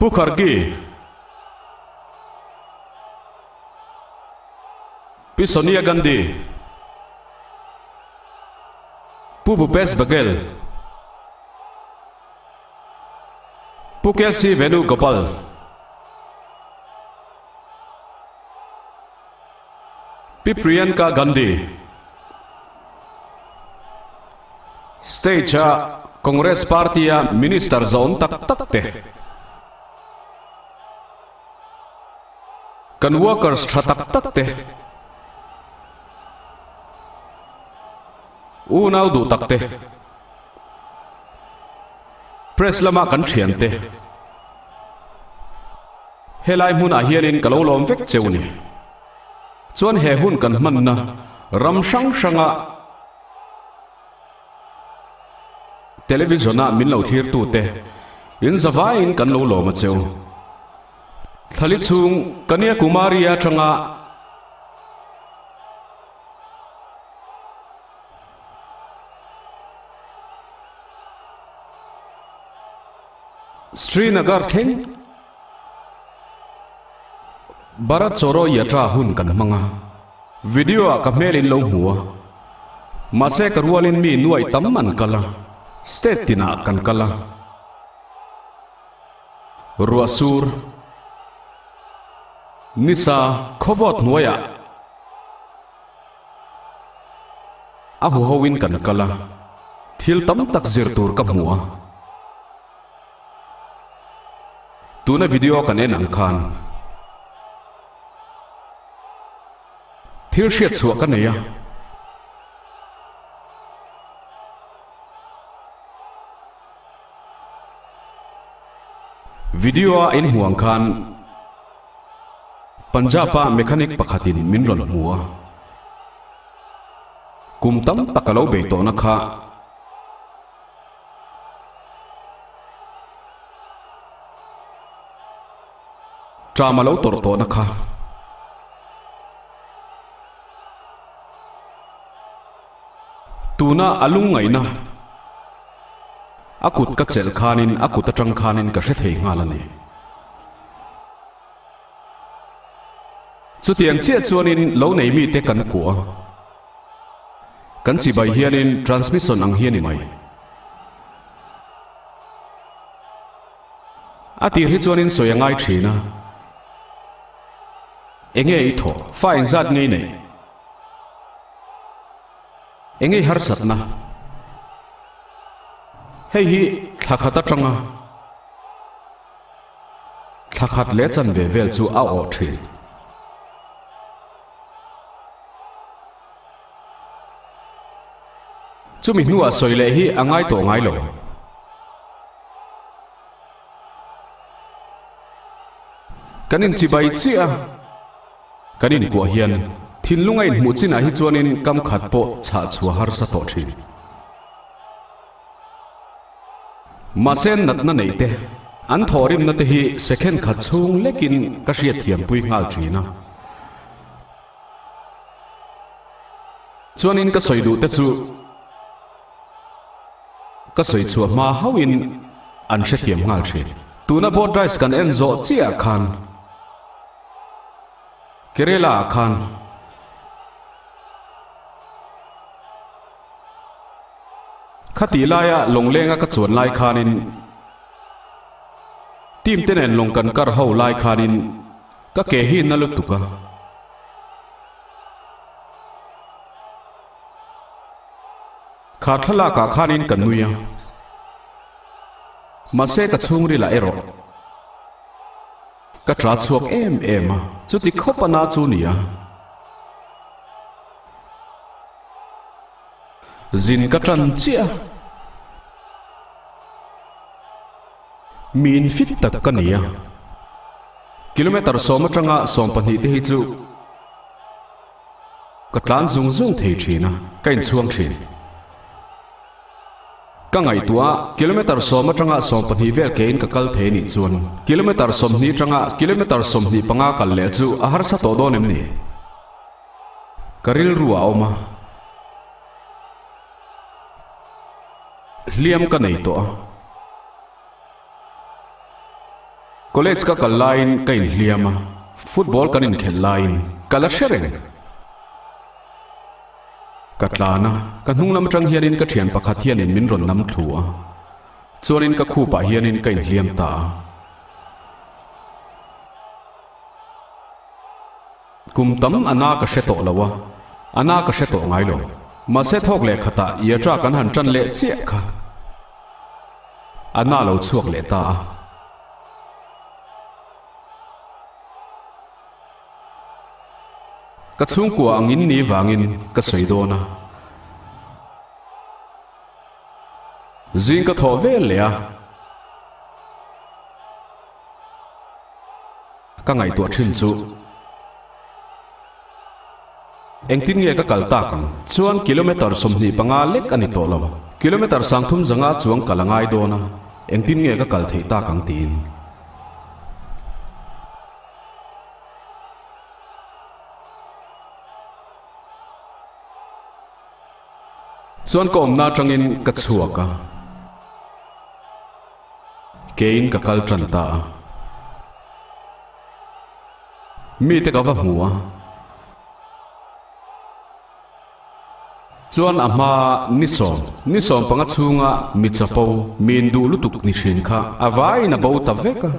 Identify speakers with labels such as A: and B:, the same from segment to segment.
A: Pukhargi Pi Sonia Gandhi Pu Bhupes Baghel Pu Kelsey Venugopal Pi Priyanka Gandhi State Congress Party Minister Zone tak te Kan workers tak te Unaw du tak te Press lama kan thian te Helai mun a hianin kalo lom vek cheuni chuan he hun kan man na ram sang sanga television a min lo thir tu te in zawain kan lo lom a cheu thali chung kania kumaria changa Srinagar theng Barat choro yatra hun kan manga video a ka melin lo huwa mase karwalin mi nuai tamman kala state tina kan kala ruasur nisa khovot nuaya ahu howin kan kala thil tam tak zir tur ka muwa tuna video kan en ang khan thil hriat chuak ka neya video a in huang khan Punjab mechanic pakhatin minron muwa kumtam takalo be to na kha tramalo tor to na kha tuna alung ngai na akut ka chel khanin akut atang khanin ka hre thei ngalani chutiang che chuanin lo nei mi te kan ku kan chi bai hianin transmission ang hiani mai ati ri chuanin soyangai thina enge i tho fa eng zat ngei nei enge har satna hei hi thakhat atanga thakhat le chan ve vel chu a o thi chumi nuwa soile hi angai to ngai lo kanin chi bai chia kanin ko hian thinlungai mu china hi chuanin kam khat po cha chua har sa to thi masen natna neite an thorim na te hi second khat chung lekin ka hria thiam pui ngal thina chuanin ka soidu te chu ka soi chua ma hawin an hre thiam ngal thi tuna board rice kan en zo chia khan Kerala khan khati laya longlenga ka chuan lai khanin team tenen long kan kar ho lai khanin ka ke hi na lu tuka khathala ka khanin kan nuya mase ka chungri la ero ka tra chuak em chuti khopana chu nia zin ka tran chia min fit tak ka nia kilometer soma tanga som pani te hi chu ka tlan zung zung thei thina kain chuang thin ka ngai tua kilometer som atanga som pani vel kein ka kal the ni chuan kilometer som ni tanga kilometer som ni panga kal le chu a har sa to do nem ni karil ruwa oma liam ka nei to college ka kal line kain hliama football kanin khel line kala shereng katlana kanung lam tang hianin ka thian pakhat hianin min ron nam thua chuanin ka khu pa hianin kain hliam ta kum tam ana ka sheto lawa ana ka sheto ngai lo ma se thok le khata ya tra kan han tran le che kha ana lo chuak le ta ka chung kwa angin ni wangin ka soidona zing ka tho ve le a ka ngai tu thin chu engtin nge ka kalta kang chuan kilometer somni panga lek ani to lo kilometer sangthum zanga chuang kalangai dona engtin nge ka kal thei ta kang tin chuan ko omna tangin ka chuaka kein ka kal tran ta mi te ka va hua chuan ama ni som panga chunga mi chapo min du lutuk ni shin kha avai na bo ta veka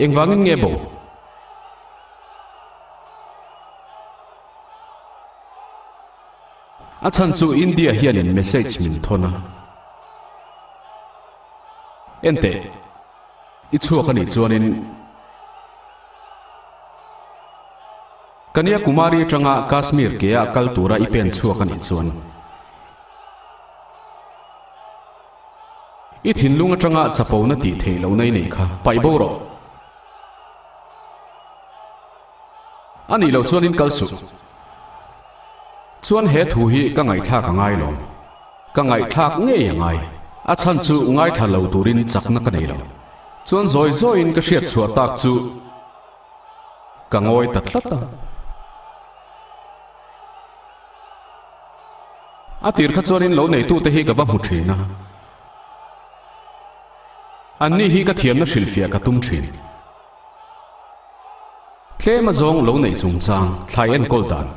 A: engwangin nge bo achan chu India hianin message min thona ente ichuak ani chuanin Kanyakumari tanga Kashmir ke a kaltura ipen chuak ani chuan i thinlunga tanga chapo na ti theilo nei nei kha pai bo ro ani lo chuanin kalsu chuan he thu hi ka ngai thla ka ngai lo ka ngai thak nge yangai a chan chu ngai thalo turin chakna ka nei lo chuan zoi zoi in ka hriat chhuat tak chu ka ngoi tatlata a tir kha chuanin lo nei tu te hi ka va hmu thina anni hi ka thiam na hrilfia ka tum thin tlema zong lo nei chung chang thlai en kol dan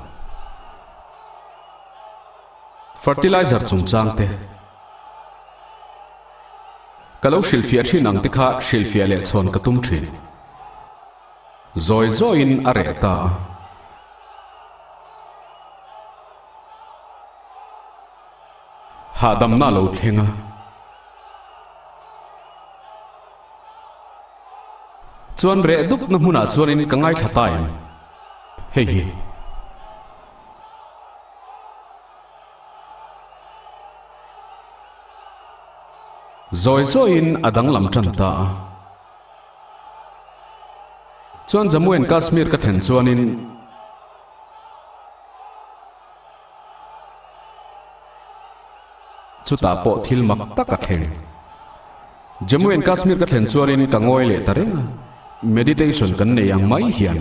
A: fertilizer chung chang te kalo hrilfia thin ang te kha hrilfia le chon ka tum thin zoi zoi in are ta hadam na lo thenga chuan re dup na hmuna chuanin ka ngai thata em hei hi zoi zoi in adang lam tran ta chuan Jammu and Kashmir ka then chuanin chuta po thil mak taka theng Jammu and Kashmir ka then chuanin ka ngoi le tarenga meditation kan nei ang mai hian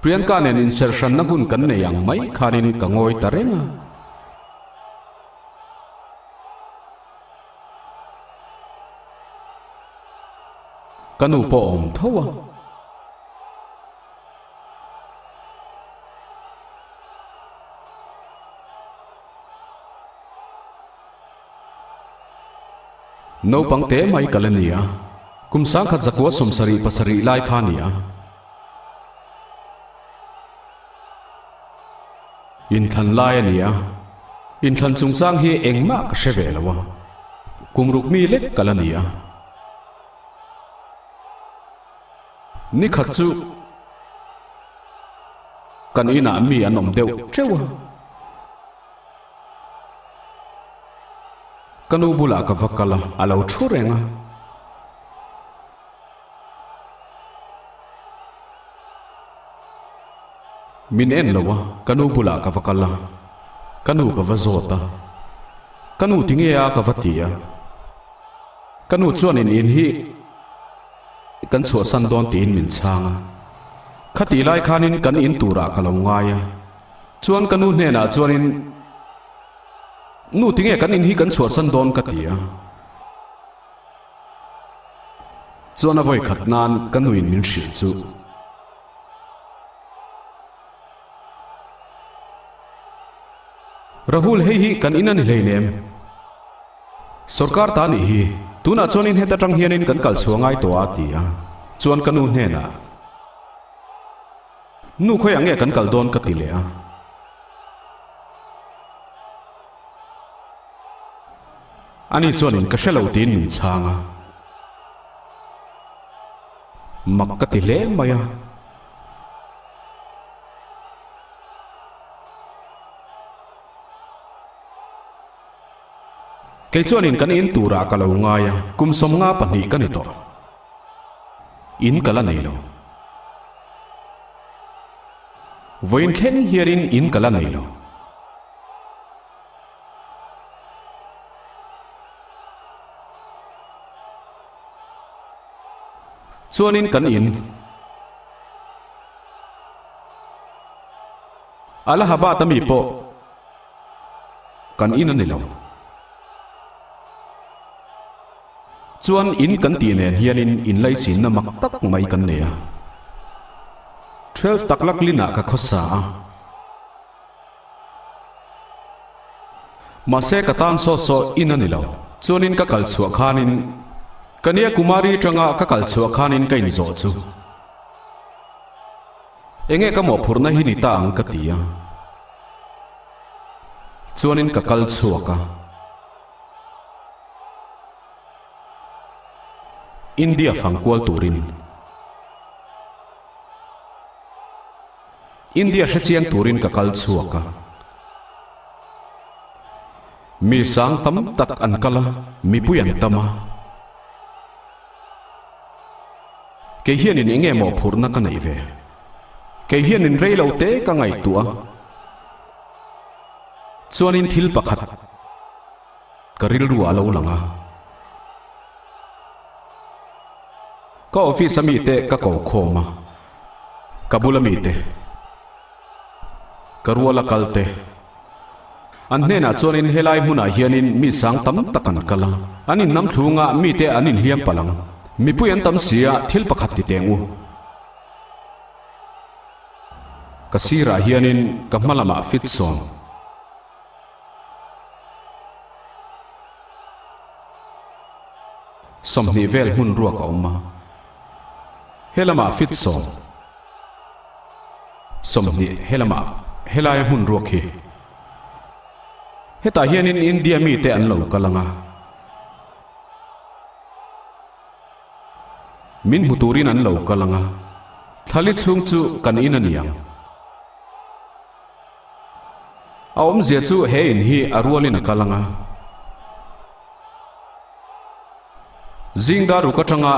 A: Priyanka nen insertion na hun kan nei ang mai khanin ka ngoi tarenga kanu po om thowa no pangte mai kalania kumsang khat zakwa somsari pasari lai khania in than lai ania in than chungsang hi engma ka shevelawa kumruk mi lek kalania ni khatchu kan ina mi anom deu trewa kanu bula ka vakala alo thurenga min en lawa kanu bula ka vakala kanu ka vazota kanu tingeya ka vatia kanu chuanin in hi kan chua san don tin min changa khati lai khanin kan in tura kalongaya chuan kanu hne na chuanin nu tinge kan in hi kan chhuat san don ka tia chuan a voi khat nan kan nuin min hril chu Rahul hei hi kan in ani hleinem sarkar ta ni hi tuna chuan in heta tang hianin kan kal chuangai to a tia chuan kanu hna nu khoi ange kan kal don ka ti le a ani chuan in ka shelo tin min changa mak ka ti le maya ke chuan in kan in tura ka lo ngaya kum som nga pani kan ito in kala nei lo voin khen hiarin in kala nei lo chuan in kan in ala haba tami po kan in ani lo chuan in kan ti nen hianin in lai chin na mak tak mai kan ne a 12 taklak lina ka khosa ma se ka tan so so in ani lo chuan in ka kal chhuak khanin kania kumari tanga ka kal chhuak khanin ka in zo chu enge ka mo phurna hi ni ta ang ka tia chuan in ka kal chhuaka India fangkwal turin India hrechiang turin ka kal chuaka mi sang tam tak an kala mi puyan tama ke hianin enge mo phurna ka nei ve ke hianin reilo te ka ngai tua chuanin thil pakhat karil ruwa lo langa ka office ami te ka ko khoma kabula mi te karwala kalte an hena chuanin helai huna hianin mi sang tam takan kala anin nam thunga mi te anin hiam palang mi puyan tam sia thil pakhat ti tengu kasira hianin kamalama fit song somni vel hun ruak oma helama fit song somni helama helai hun ruak hi heta hianin India mi te an lo kalanga min huturin an lo kalanga thali chung chu kan in aniang aom zia chu he in hi arwalin kalanga zingdaru ka tanga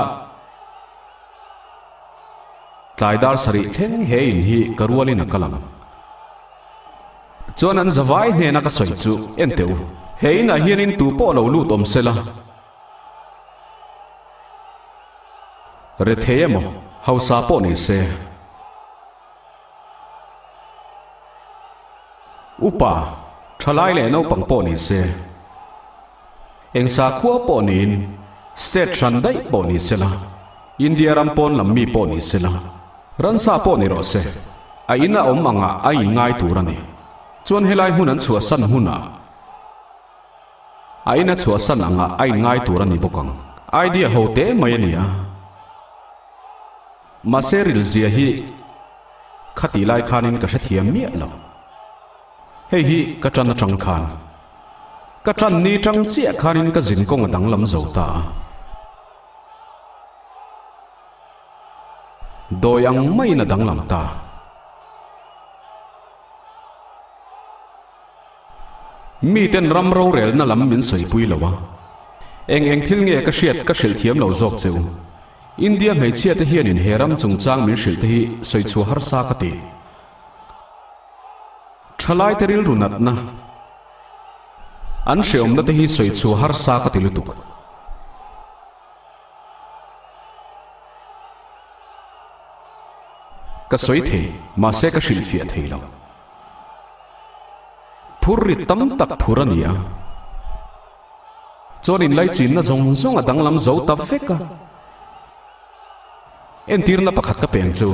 A: tlaidar sari thleng he in hi karwalin kalang chuan an zawai hne na ka soi chu enteu he in a hianin tu po lo lut om sela re theyemo hausa po ni se upa thalai le no pang po ni se engsa khua po nin state randai po ni sela India rampon lammi po ni sela ransa po ni ro se a ina om anga a in ngai turani chuan helai hunan chua san huna a ina chua san anga a in ngai turani bokang idea hote mayania maseril zia hi khati lai khanin ka thathiam mi lo hei hi ka tran tang khan ka tran ni tang chia khanin ka jin kong dang lam zo ta doyang mai na dang lam ta mi ten ram ro rel na lam min soi pui lawa eng thil nge ka hriat ka hril thiam lo zok cheu India ngai chia te hian in heram chungchang min hril te hi soi chu har sa ka ti thalai teril runat na an hreom na te hi soi chu har sa ka ti lutuk ka soi the ma se ka hril fia theilo phurri tam tak phurania chuan in lai chin na zong zong a dang lam zo ta veka en tir na pakhat ka peng chu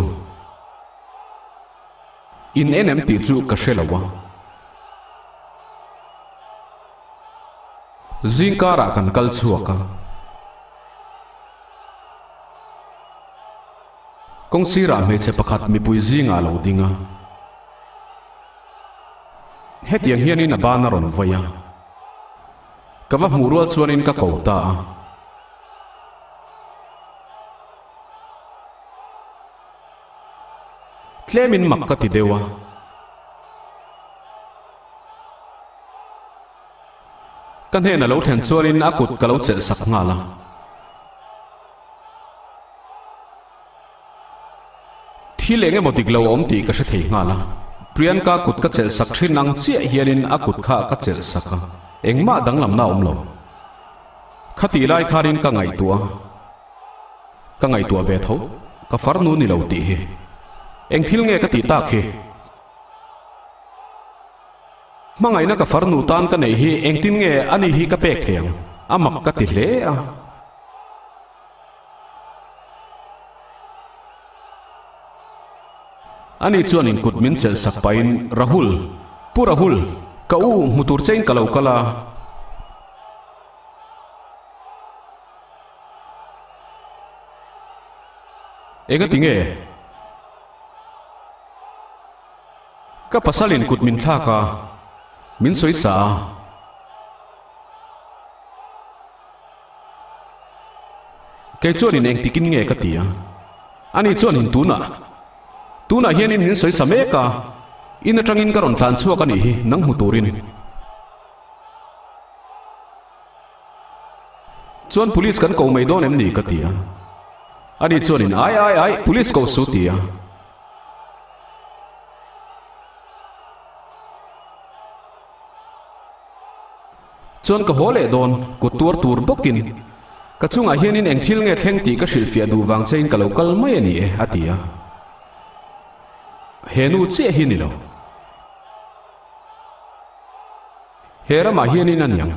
A: in enem ti chu ka hrelawa zingkara kan kal chuaka kong sira me che pakhat mi pui zinga lo dinga hetiang hianin a ban ron vaya kava hmurual chuanin ka kota tlemin mak ka ti dewa kan he na lo then chuanin akut ka lo chel sak nga la thilenge motik lo om ti ka hre thei nga la priyanka kut ka chel sak thrin nang chi hianin akut kha ka chel saka engma danglam na om lo khati lai kharin ka ngai tua ve tho ka farnu ni lo ti hi eng thil nge ka ti ta khe mangai na ka farnu tan ka nei hi eng tin nge ani hi ka pek theng amak ka ti hle a ani chuan in kut min chel sak pain rahul purahul ka u mutur chein kalau kala ega tinge ka pasalin kut min thla ka min soi sa ke chuan in eng tikin nge ka tia ani chuan in tuna hianin min soi sa me ka in atangin karon tlan chuak ani hi nang huturin chuan police kan ko mai don em ni ka tia ani chuan in ai police ko su tia chuan ka hole don ko tur bokin ka chunga hianin eng thil nge thleng ti ka hrilfia du wang chein ka local mai ani e atia henu che hi ni lo hera ma hianin aniang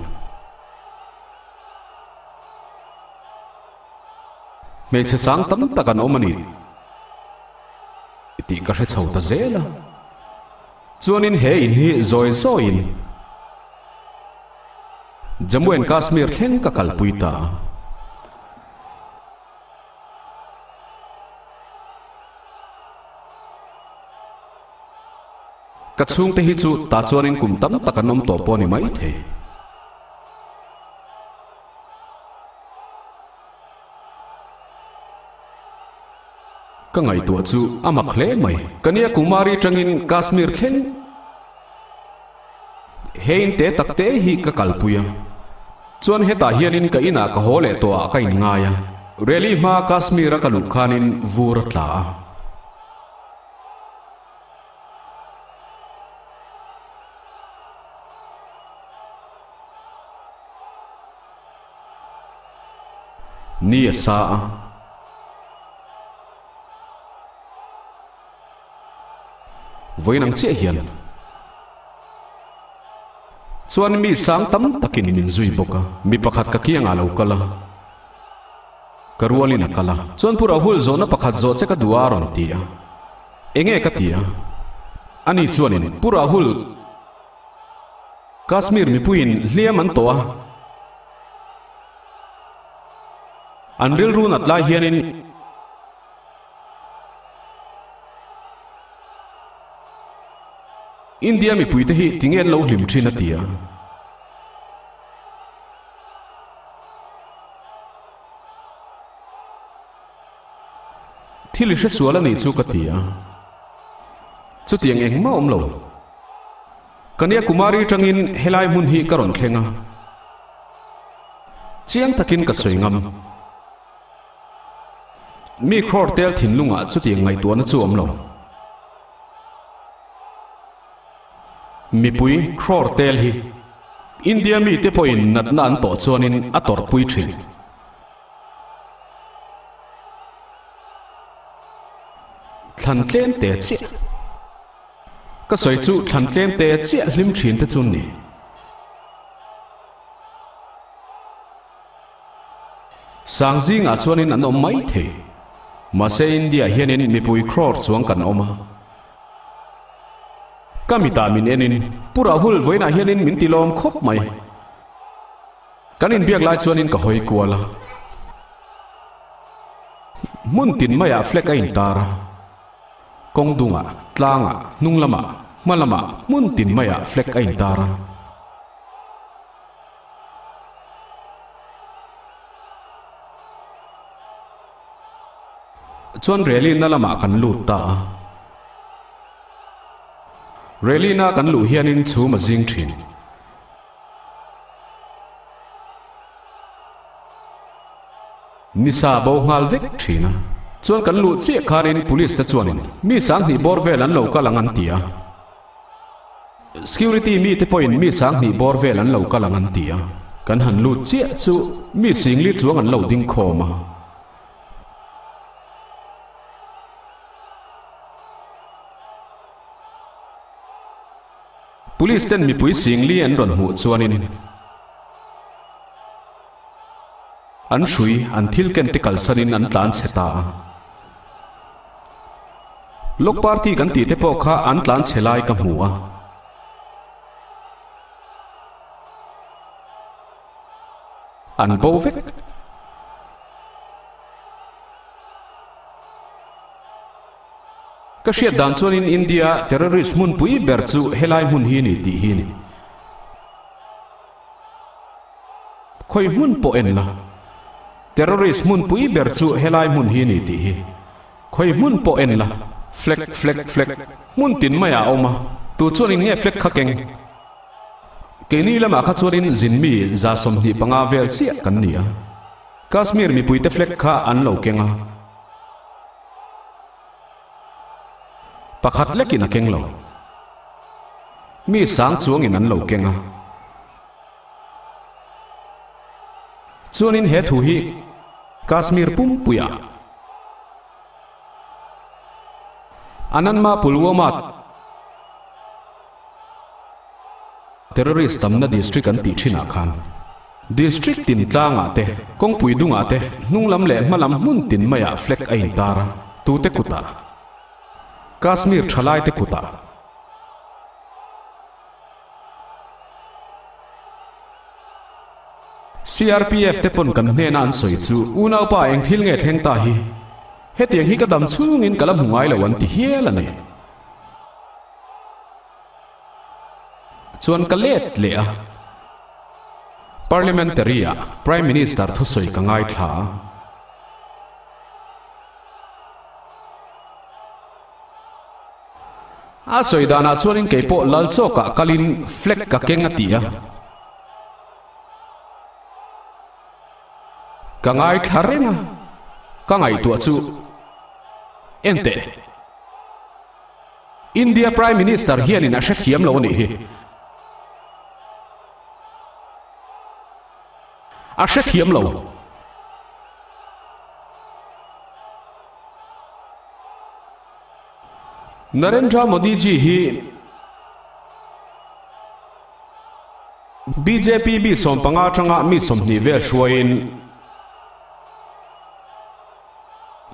A: me che sang tam takan omani ti ka hre chho ta zela chuanin he in hi zoi so in Jammu and Kashmir thleng ka kalpuita kachung te hi chu ta chuanin kum tam takanom to poni mai the ka ngai tu chu amak hle mai kania kumari tangin Kashmir khen hein te takte hi ka kalpuya chuan heta hianin ka ina ka hole to a ka in ngaya rally ma Kashmir ka lu khanin vur tla ni sa voinang che hian chuan mi sang tam takin min zui boka mi pakhat ka kianga lo kala karwalina kala chuan pura hul zona pakhat zo che ka duaron tia enge ka tia ani chuanin pura hul Kashmir mi puin hliam an toa anril run at lai hianin India mi puite hi tingen lo hlim thina tia thili hre suala ni chu ka tia chu tiang eng ma om lo kania kumari tangin helai mun hi karon thlenga chiang takin ka soingam mi khor tel thin lunga chu tiang ngai tuana chu om lo mi pui khor tel hi India mi te point nat nan to chuanin ator pui thin thlan tlem te chi ka soi chu thlan tlem te chi hlim thin te chun ni sangzi nga chuanin an om mai the mase India hianin mipui crore chuang kan oma kamita min enin pura hul voina hianin min tilom khop mai kanin biak lai chuanin ka hoi kuala mun tin maya flek a in tara kongdunga tlanga nunglama malama mun tin maya flek a in tara chuan rally na lama kan lut ta rally na kan lu hianin chu ma jing thin nisa bo ngal vek thina chuan kan lu che kharin police ta chuanin mi sang ni bor vel an lo kalangan tia security mi te point mi sang ni bor vel an lo kalangan tia kan han lu che chu mi singli chuang an lo ding khoma police ten mi pui singli an ron hu chuanin an shui an thil ken te kalsanin an tlan cheta lok party kan ti te po kha an tlan chelai ka hmuwa an bovek ka hriat dan chuanin India terrorist mun pui ber chu helai mun hi ni ti hi ni khoi mun po en la terrorist mun pui ber chu helai mun hi ni ti hi khoi mun po en la flek mun tin maya oma tu chuanin nge flek kha keng ke ni lama kha chuanin zinmi za som hi panga vel chia kan nia Kashmir mi pui te flek kha an lo kenga pakhat lekin a keng lo mi sang chuangin an lo kenga chuanin he thu hi Kashmir pum puya ananma Pulwama terrorist tamna district an ti thina khan district tin tlanga te kongpui dunga te nunglam le malam mun tin maya flek a in tara tu te kuta Kashmir thalai te kuta CRPF te pon kan hne an soi chu unau pa eng thil nge thleng ta hi hetiang hi ka dam chungin kalam hungai lawan ti hiela ne chuan kalet le a parliamentary prime minister thu soi ka ngai thla a soi dana chuanin keipo lalchoka kalin flek ka kenga tia ka ngai tharenga ka ngai tu chu ente India prime minister hianin a hrethiam lo ni hi a hrethiam lo Narendra Modi ji hi BJP bi som panga tanga mi som ni ve shwain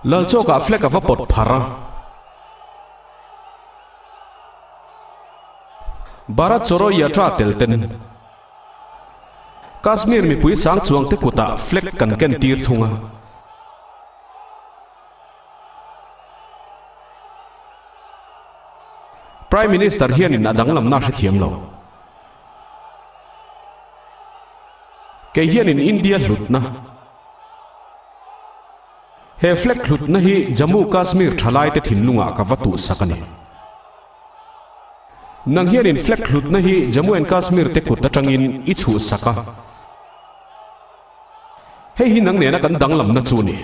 A: lalchoka flek ava pot phara Bharat choro yatra telten Kashmir mi pui sang chuang te kuta flek kan ken tir thunga Prime Minister hianin adang lam na hrethiam lo ke hianin India hlutna he flek hlutna hi Jammu Kashmir thalai te thinlunga ka watu sakani nang hianin flek hlutna hi Jammu and Kashmir te kut atangin I chu saka he hi nang ne na kan dang lam na chu ni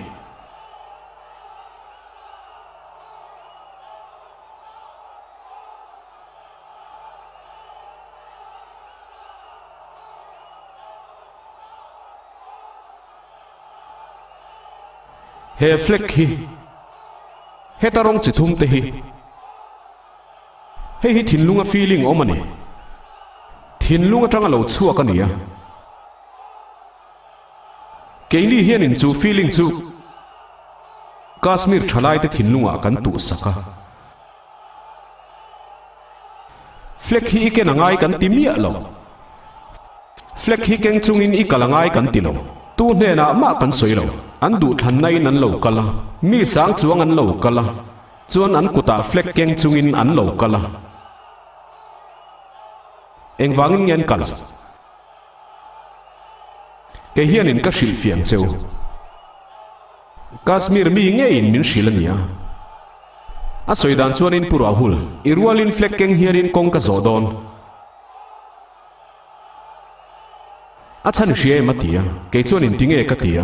A: he flek hi he tarong chithum te hi he hi thinlunga feeling omani thinlunga tanga lo chhuak ania cái ni hiền in chu feeling chu Kashmir thalai te thinlunga kan tu saka flag hi ke nangai kan timia lo flag hi keng chungin I kalangai kan tilo tu hne na ma kan soilo an du than nai nan lo kala mi sang chuang an lo kala chuan an kuta flag keng chungin an lo kala engwangin ngen kal ke hianin ka hril fiang cheu Kashmir mi nge in min shilania a soidan chuanin pura hul irwalin flag keng hianin kong ka zodon a chan hrie matia ke chuanin tinge ka tia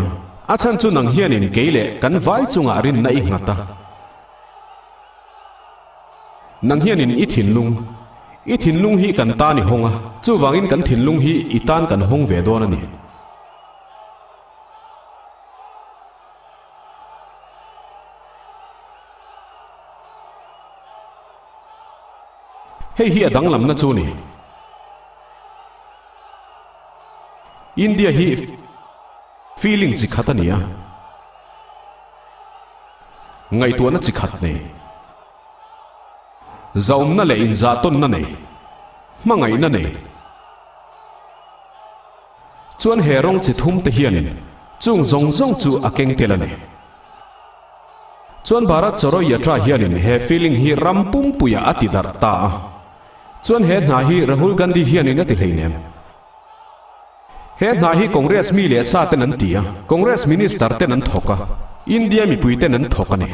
A: a chan chu nang hianin keile kan vai chunga rin na I ngata nang hianin I thinlung hi kan ta ni honga chu wangin kan thinlung hi itan kan hong ve don ani hei hi adang lam na chu ni India hi feeling chi khatania ngai tu na chi khat ne zaum na le in za ton na ne mangai na ne chuan herong chi thum te hianin chung zong chu akeng telane chuan bharat choro yatra hianin he feeling hi rampum puya atidar ta chuan he na hi Rahul Gandhi hianin ati hleinem he na hi Congress mi le sa ten an tia Congress minister ten an thoka India mi pui ten an thokane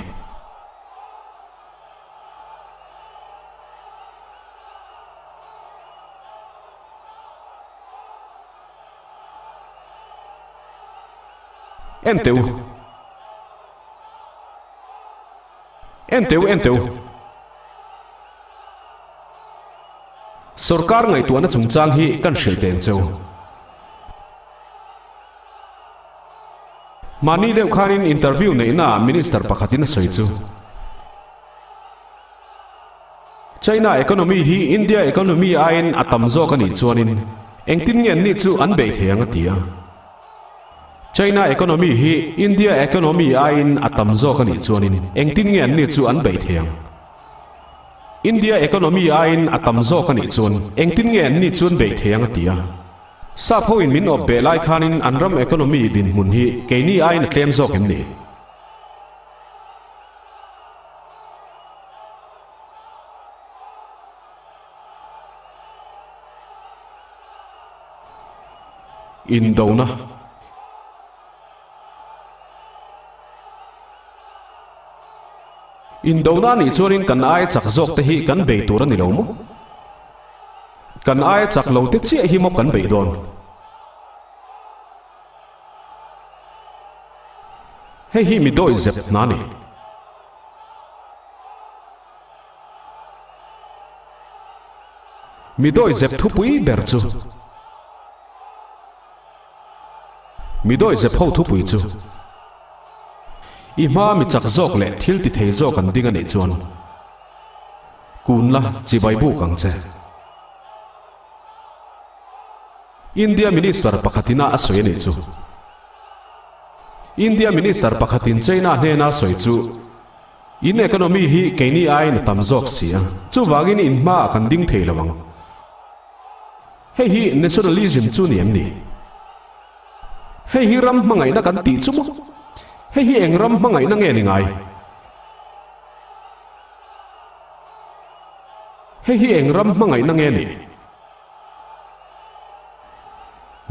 A: enteu sarkar ngai tuana chungchang hi kan hril ten cheu mani deuh khanin interview nei na minister pakhatin soi chu China economy hi India economy ain atam zo kani chuanin engtin ngen ni chu an be theanga tia China economy hi India economy ain atam zo kani chuanin engtin ngen ni chu an be theang India economy ain atam zo kani chuan engtin ngen ni chuan be theanga tia sa phoin min op be lai khanin anram economy din mun hi keini ain claim zo kem ni Indona ni chuanin kan ai chak zok te hi kan be tur ani lo mu kan ai chak lo te chi hi mo kan be don hei hi mi doi zep na ni mi doi zep thu pui ber chu mi doi zep ho thu pui chu I ma mi chak zok le thil ti thei zo kan ding ani chuan kun la chi bai bu kang che India minister pakhatina a soi ani chu India minister pakhatin China hne na soi chu in economy hi keini ai na tam zok sia chu wangin in ma kan ding thei lawang hei hi nationalism chu niam ni hei hi ram mangai na kan ti chu mo hei hi engram mangai na nge ni ngai hei hi engram mangai na nge ni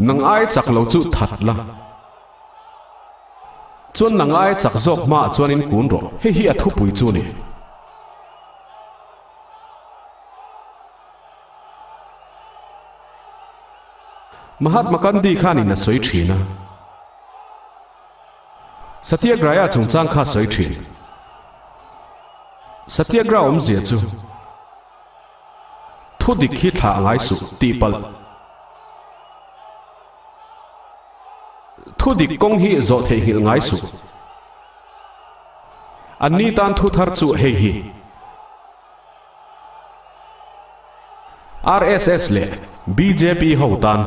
A: nang ai chak lo chu that la chuan nang ai chak zok ma chuan in kun ro hei hi athu pui chu ni Mahatma Gandhi khani na soi thina Satyagraha chungchang kha soi thin Satyagraha om zia chu thu dik hi tha ngai su ti pal thu dik kong hi zo the hil ngai su anni tan thu thar chu hei hi RSS le BJP ho tan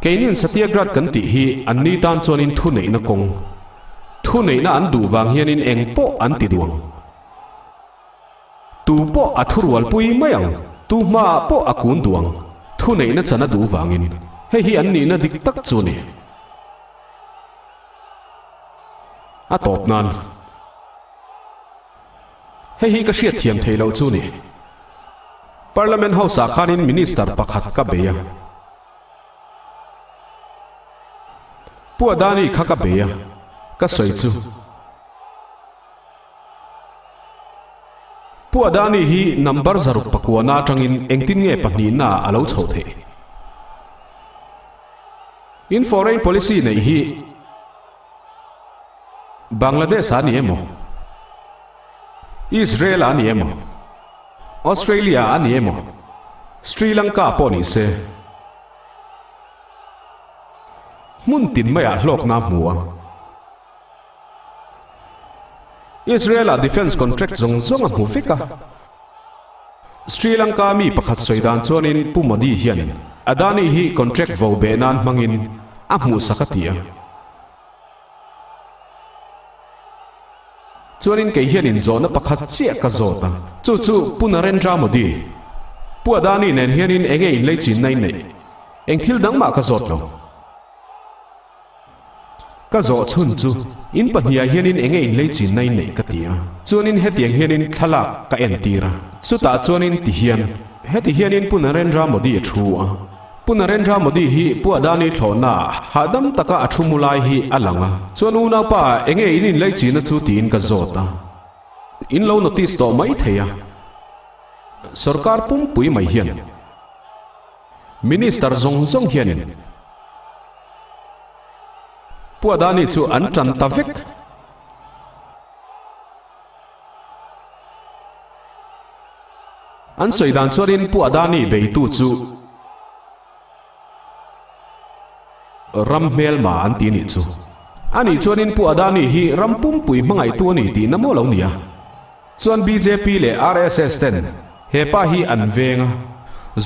A: keinin satyagraph kan ti hi anni tan chuanin thu nei na kong thu nei na an du wang hianin engpo an ti duang tu po athurwal pui mayang tu ma po akun duang thu nei na chana du wangin hei hi anni na dik tak chu ni a top nan hei hi ka hriat thiam theilo chu ni Parliament House a khanin minister pakhat ka beya puadani kha ka beya ka soi chu puadani hi number zaruk pakwana tangin engtin nge pahni na alo chho the in foreign policy nei hi Bangladesh ani emo Israel ani emo Australia ani emo Sri Lanka poni se mun tin maya hlok na muwa Israel a defense contract zong zong a mu fika Sri Lanka mi pakhat soidan chuanin pumadi hianin adani hi contract vo be nan mangin a mu sakatia chuanin ke hianin zona pakhat chia ka zota chu punarendra modi puadani nen hianin enge in lei chin nai nei engthil dangma ka zot lo ka zo chun chu in pahnia hianin enge in lei chin nai nei ka tia chuanin hetiang hianin thala ka en tira suta chuanin ti hian heti hianin punarendra modi a thua punarendra modi hi puadani thlona hadam taka athumulai hi alanga chuanu na pa enge in lei chin na chu tin ka zota in lo notice to mai theya sarkar pum pui mai hian minister zong zong hianin puadani chu an tran ta vek an soidan chuarin puadani beitu chu rammel ma an ti ni chu ani chuanin puadani hi rampum pui mangai tu ni ti namo lo nia chuan BJP le RSS ten hepa hi an venga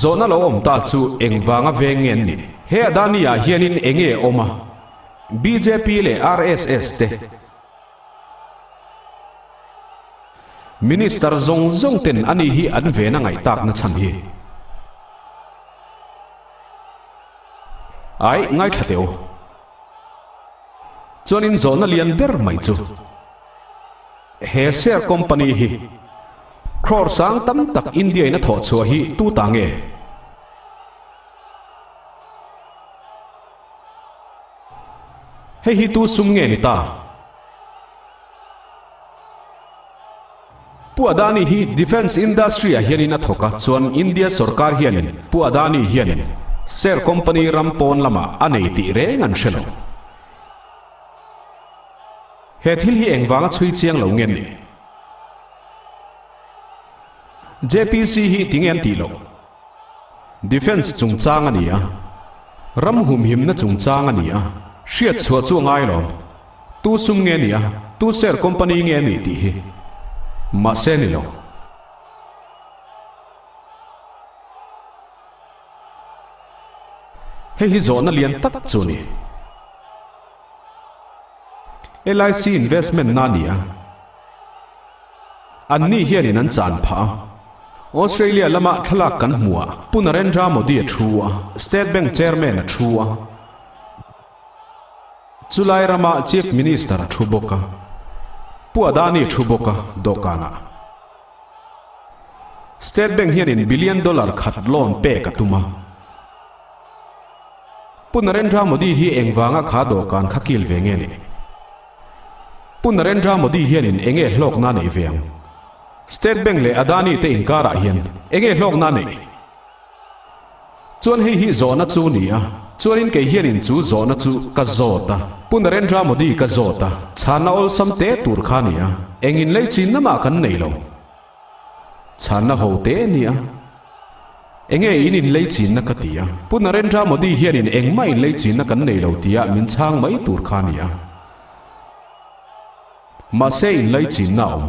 A: zona lo om ta chu engwanga vengen ni he adani a hianin enge oma BJP le RSS te minister zong zong ten ani hi an ve na ngai tak na chan hi ai ngai thateo chuanin zona lian ber mai chu he share company hi crore sang tam tak India na tho chua hi tu tange hei hi tu sum nge ni ta puadani hi defense industry a hianin a thoka chuan India sarkar hianin puadani hianin share company rampon lama anei ti reng an shelo he thil hi engwanga chui chiang lo ngen ni JPC hi tingen ti lo defense chung chang ania ram hum him na chung chang ania hriat chhuat chu ngai lo tu sum nge nia tu share company nge ni ti hi ma se ni lo hei hi zona lian tak chu ni LIC investment na nia anni hianin an chan pha Australia lama thalak kan hmuwa punarendra modi a thua State Bank chairman a thua chulai rama chief minister a thu boka puadani thu boka dokana State Bank hianin $1 billion khat loan pe ka tuma punarendra modi hi engwanga kha dokan khakil venge ni punarendra modi hianin enge hlok na nei veng State Bank le Adani te inkara hian enge hlok na nei chuan hei hi zona chu nia chuanin ke hianin chu zona chu ka zota punarendra modi ka zota chana ol samte tur khania engin lei chin nama kan nei lo chana hote nia enge inin lei chin na katia punarendra modi hianin engmai lei chin na kan nei lo tia min chang mai tur khania ma se in lei chin na om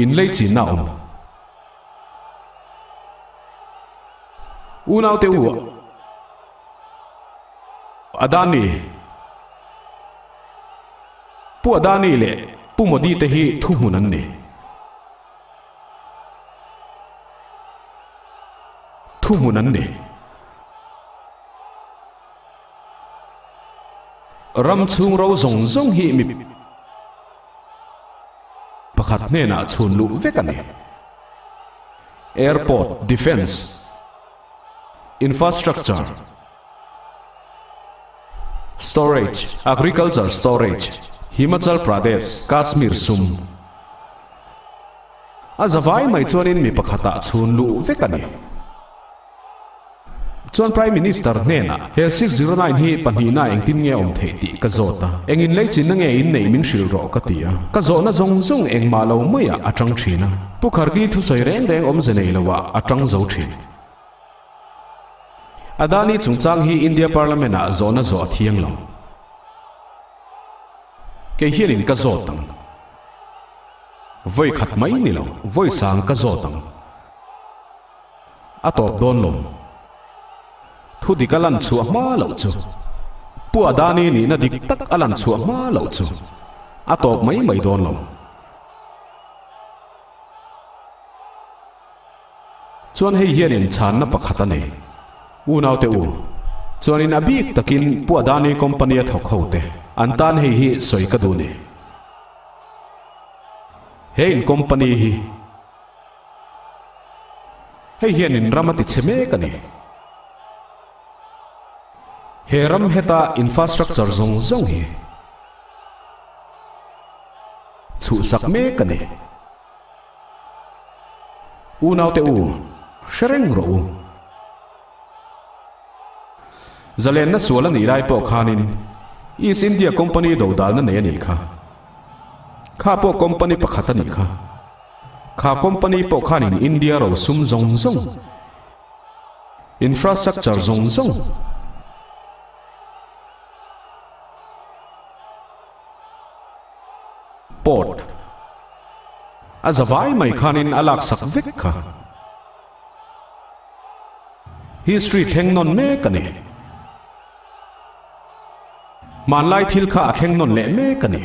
A: in lei chin na om Unaw te u Adani pu Adani le pu Modi te hi thu munan ni thu munan ni ram chung ro zong zong hi mi pakhat ne na chun lu vekani airport defense infrastructure storage agriculture storage Himachal Pradesh Kashmir sum azawai mai chuanin mi pakhata chun lu vekani chuan prime minister nena he 609 hi panhina engtin nge om thei ti ka zota engin leichin na nge in nei min hril ro ka tia ka zo na zong zong eng ma lo moya atang thina pukhargi thu soi reng reng om zenei lawa atang zo thin Adani chungchang hi India parliament a zona zo thiang lo ke hianin ka zo tang voi khat mai ni lo voi sang ka zo tang atop don lo thu di kalan chu ma lo chu pu Adani ni na dik tak alan chu ma lo chu atop mai don lo chuan hei hianin chan na pakhat ane unaw te u chuanin abik takin pu Adani company a thok hote antan hei hi soi ka du ni hein company hi hei hianin ramati cheme ka ni heram heta infrastructure zong zong hi chu sak me ka ni unaw te u shereng ro u zalen na suala ni lai po khanin East India company do dal na ne ni kha po company pakhata ni kha company po khanin India ro sum zong zong infrastructure zong zong port azawai mai khanin alak sak vek kha history theng non me kani manlai thil kha theng non le me kani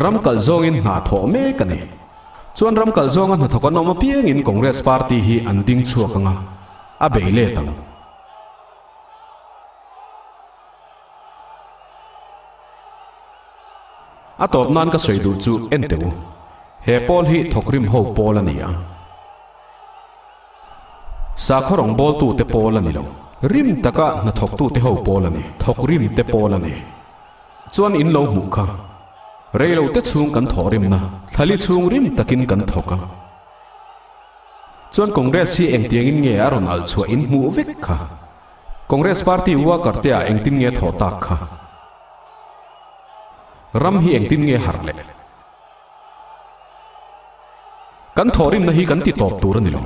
A: ram kal zong in na tho me kani chuan ram kal zong an thokan oma pieng in Congress party hi an ding chuakanga a beile tang atop nan ka soi du chu enteu he pol hi thokrim ho pol ania sa khorong bol tu te pol ani lo rim taka na thok tu te ho pol ani thok rim te pol ani chuan in lo mu kha reilo te chung kan thorim na thali chung rim takin kan thoka chuan Congress hi engtiang in nge aron al chua in mu vek kha Congress party wa karte a engtin nge thota kha ram hi engtin nge harle kan thorim na hi kan ti top tur ni lo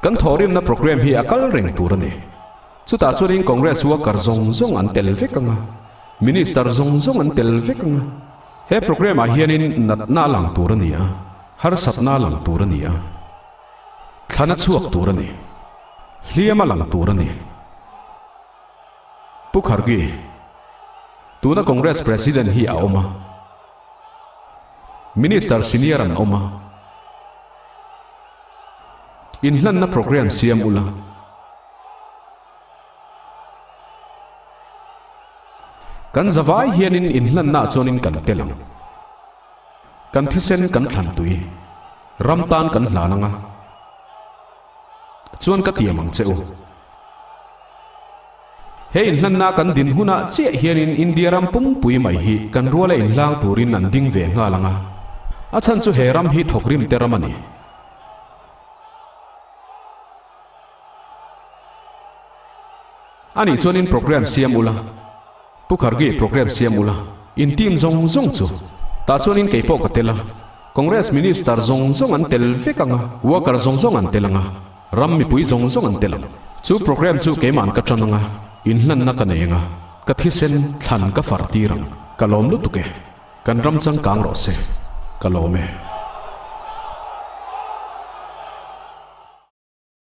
A: kan thorim na program hi akal reng tur ni chuta churing Congress worker zong zong an tel vekanga minister zong zong an tel vekanga he program a hianin nat na lang tur ni a har sat na lang tur ni a thana chuak tur ni hliama lang tur ni pukhargi tuna Congress president hi a oma minister senior an oma inhlan na program siam ula kan zawai hianin inhlan na chonin kan telang kan thisen kan thlan tui ramtan kan hlananga chuan ka tiamang cheu he inhlan na kan din huna che hianin India ram pum pui mai hi kan ruala inhlang turin an ding ve nga langa achan chu heram hi thokrim teramani ani chonin program siam ula pukhargi program siam ula in team zong zong chu ta chonin keipo katela Congress minister zong zong an tel vekanga worker zong zong an telanga ram mi pui zong zong an telang chu program chu keiman ka trananga inhlan na kanenga kathisen thlan ka fartirang kalom lu tuke kan ram chang kang ro se kalome